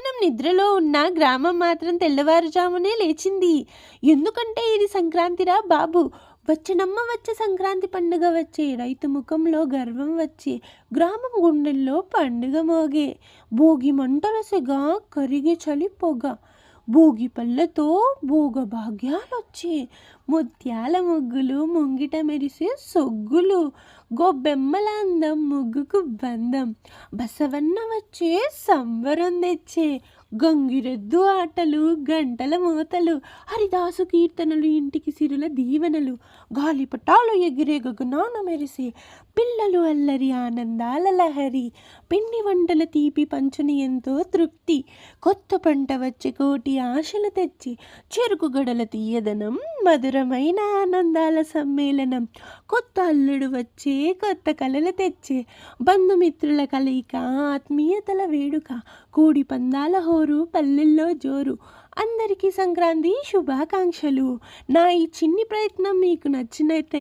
పట్టణం నిద్రలో ఉన్న గ్రామం మాత్రం తెల్లవారుజామునే లేచింది. ఎందుకంటే ఇది సంక్రాంతిరా బాబు! వచ్చనమ్మ వచ్చే సంక్రాంతి పండుగ వచ్చే, రైతు ముఖంలో గర్వం వచ్చే, గ్రామం గుండెల్లో పండుగ మోగే. భోగి మంటల సెగ, కరిగే చలి పొగ, భోగి పళ్ళతో భోగభాగ్యాలొచ్చే, ముత్యాల ముగ్గులు ముంగిట మెరిసే సొగ్గులు, గొబ్బెమ్మల అందం ముగ్గుకు బంధం, బసవన్న వచ్చే సంబరం తెచ్చే, గంగిరెద్దు ఆటలు గంటల మోతలు, హరిదాసు కీర్తనలు ఇంటికి సిరుల దీవెనలు, గాలిపటాలు ఎగిరే గగనాన మెరిసే, పిల్లలు అల్లరి ఆనందాల లహరి, పిండి వంటల తీపి పంచుని ఎంతో తృప్తి, కొత్త పంట వచ్చే కోటి ఆశలు తెచ్చి, చెరుకు గడల తీయదనం మధురమైన ఆనందాల సమ్మేళనం, కొత్త అల్లుడు వచ్చే కొత్త కలలు తెచ్చే, బంధుమిత్రుల కలయిక ఆత్మీయతల వేడుక, కోడి పందాల హోరు పల్లెల్లో జోరు. అందరికీ సంక్రాంతి శుభాకాంక్షలు. నా ఈ చిన్ని ప్రయత్నం మీకు నచ్చినట్లయితే